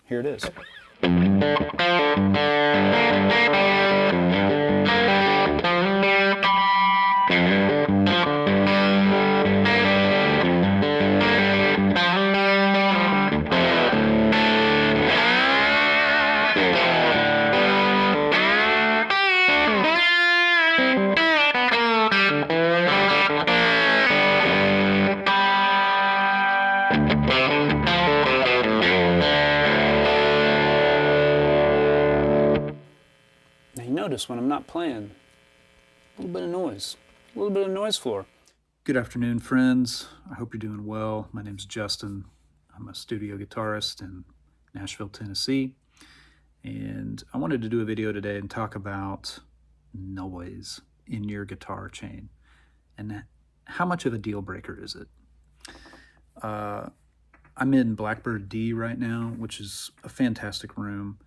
here it is. Now you notice when I'm not playing, a little bit of noise, a little bit of noise floor. Good afternoon, friends. I hope you're doing well. My name's Justin. I'm a studio guitarist in Nashville, Tennessee. And I wanted to do a video today and talk about noise in your guitar chain and how much of a deal breaker is it. I'm in Blackbird D right now, which is a fantastic room.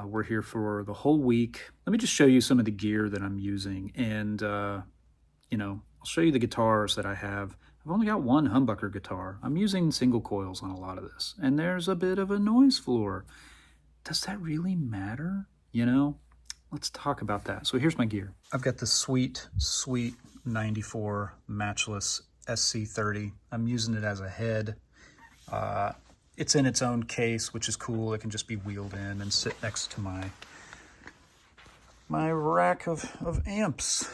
We're here for the whole week. Let me just show you some of the gear that I'm using, and I'll show you the guitars that I have. I've only got one humbucker guitar. I'm using single coils on a lot of this, and there's a bit of a noise floor. Does that really matter? Let's talk about that. So here's my gear. I've got the sweet 94 matchless SC30. I'm using it as a head. It's in its own case, which is cool. It can just be wheeled in and sit next to my rack of amps.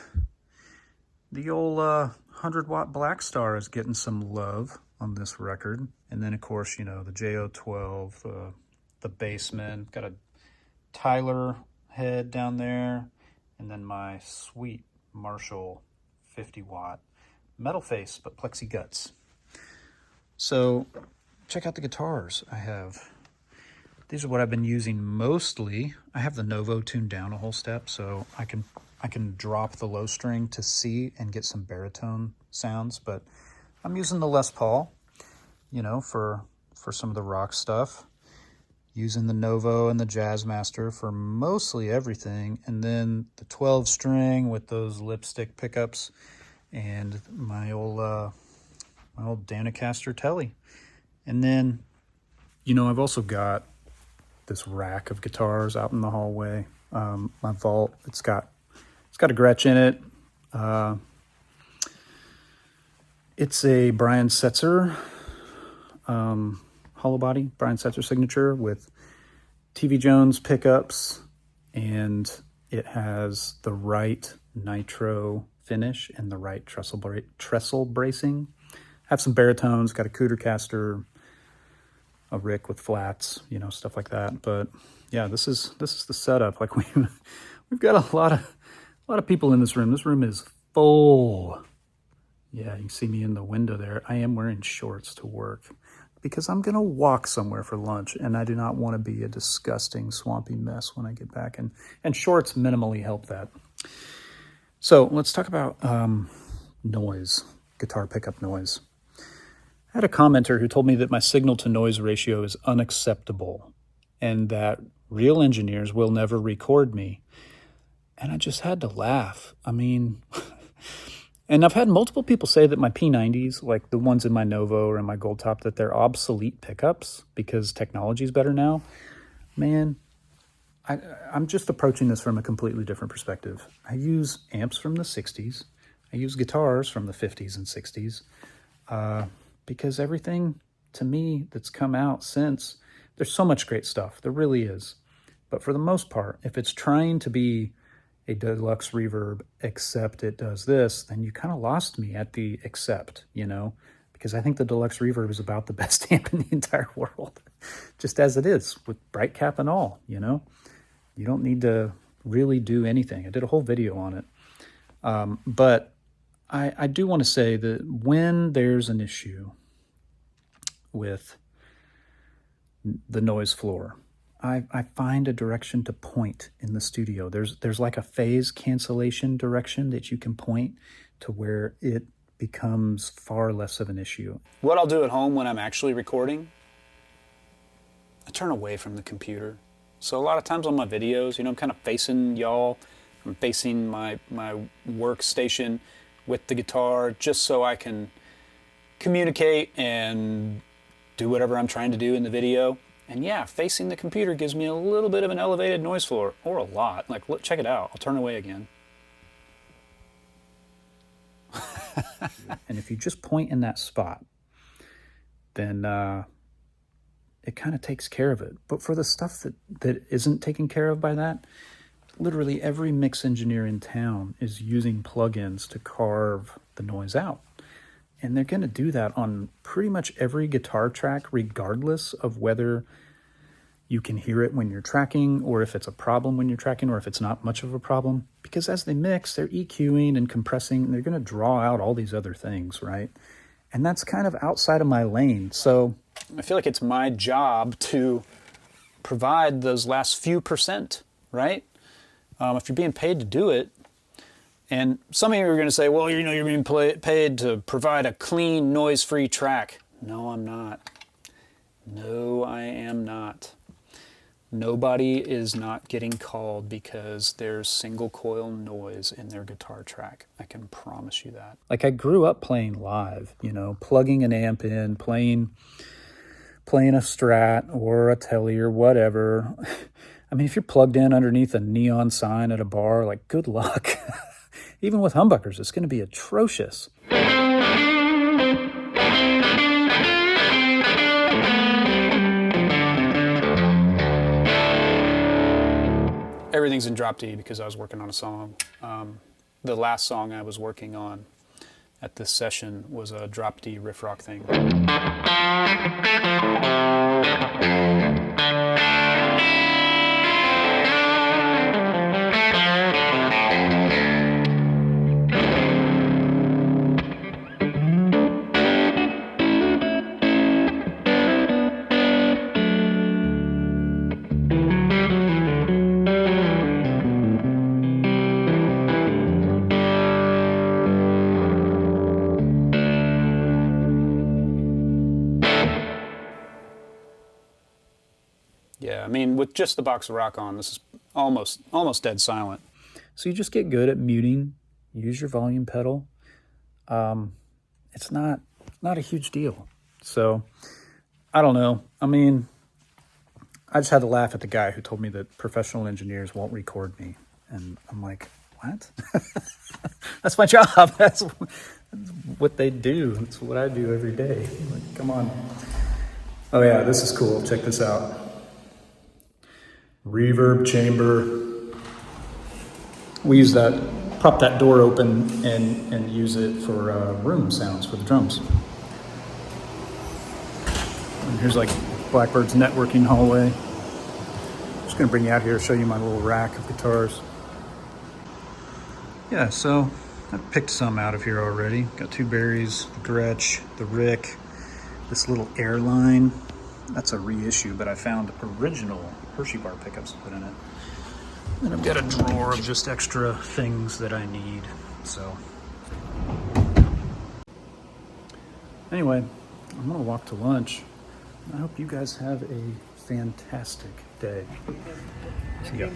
The old 100-watt Black Star is getting some love on this record. And then, of course, the JO12, the Bassman. Got a Tyler head down there. And then my sweet Marshall 50-watt metal face, but plexi guts. So check out the guitars I have. These are what I've been using mostly. I have the Novo tuned down a whole step, so I can drop the low string to C and get some baritone sounds, but I'm using the Les Paul, for some of the rock stuff. Using the Novo and the Jazzmaster for mostly everything, and then the 12 string with those lipstick pickups, and my old Danacaster Telly. And then, I've also got this rack of guitars out in the hallway. My vault, it's got a Gretsch in it. It's a Brian Setzer hollow body, Brian Setzer signature with TV Jones pickups, and it has the right nitro finish and the right trestle bracing. Have some baritones, got a Cootercaster, a Rick with flats, stuff like that. But yeah, this is the setup. Like we've got a lot of people in this room. This room is full. Yeah, you can see me in the window there. I am wearing shorts to work because I'm gonna walk somewhere for lunch, and I do not want to be a disgusting swampy mess when I get back. And shorts minimally help that. So let's talk about noise, guitar pickup noise. I had a commenter who told me that my signal to noise ratio is unacceptable and that real engineers will never record me. And I just had to laugh. I mean, and I've had multiple people say that my P90s, like the ones in my Novo or in my Gold Top, that they're obsolete pickups because technology is better now. Man, I'm just approaching this from a completely different perspective. I use amps from the 60s. I use guitars from the 50s and 60s. Because everything, to me, that's come out since, there's so much great stuff. There really is. But for the most part, if it's trying to be a deluxe reverb, except it does this, then you kind of lost me at the except, because I think the deluxe reverb is about the best amp in the entire world, just as it is, with bright cap and all, You don't need to really do anything. I did a whole video on it. But I do want to say that when there's an issue with the noise floor, I find a direction to point in the studio. There's like a phase cancellation direction that you can point to where it becomes far less of an issue. What I'll do at home when I'm actually recording, I turn away from the computer. So a lot of times on my videos, I'm kind of facing y'all. I'm facing my workstation with the guitar just so I can communicate and do whatever I'm trying to do in the video. And yeah, facing the computer gives me a little bit of an elevated noise floor, or a lot. Like, look, check it out. I'll turn away again. And if you just point in that spot, then it kind of takes care of it. But for the stuff that isn't taken care of by that, literally every mix engineer in town is using plugins to carve the noise out. And they're going to do that on pretty much every guitar track, regardless of whether you can hear it when you're tracking, or if it's a problem when you're tracking, or if it's not much of a problem. Because as they mix, they're EQing and compressing, and they're going to draw out all these other things, right? And that's kind of outside of my lane. So I feel like it's my job to provide those last few percent, right? If you're being paid to do it, and some of you are going to say, well, you know, you're being paid to provide a clean, noise-free track. No, I'm not. No, I am not. Nobody is not getting called because there's single coil noise in their guitar track. I can promise you that. Like, I grew up playing live, you know, plugging an amp in, playing a Strat or a Tele or whatever. I mean, if you're plugged in underneath a neon sign at a bar, like, good luck. Even with humbuckers, it's going to be atrocious. Everything's in drop D because I was working on a song. The last song I was working on at this session was a drop D riff rock thing. Yeah, I mean, with just the box of rock on, this is almost dead silent. So you just get good at muting, use your volume pedal. It's not a huge deal. So, I don't know. I mean, I just had to laugh at the guy who told me that professional engineers won't record me. And I'm like, what? That's my job. That's what they do. That's what I do every day. Like, come on. Oh yeah, this is cool. Check this out. Reverb chamber. We use that, prop that door open and use it for room sounds for the drums. And here's like Blackbird's networking hallway. Just gonna bring you out here, show you my little rack of guitars. Yeah, so I've picked some out of here already. Got two Berries, the Gretsch, the Rick, this little Airline. That's a reissue, but I found original Hershey bar pickups to put in it. And I've got a drawer of just extra things that I need, so. Anyway, I'm gonna walk to lunch. I hope you guys have a fantastic day. See ya.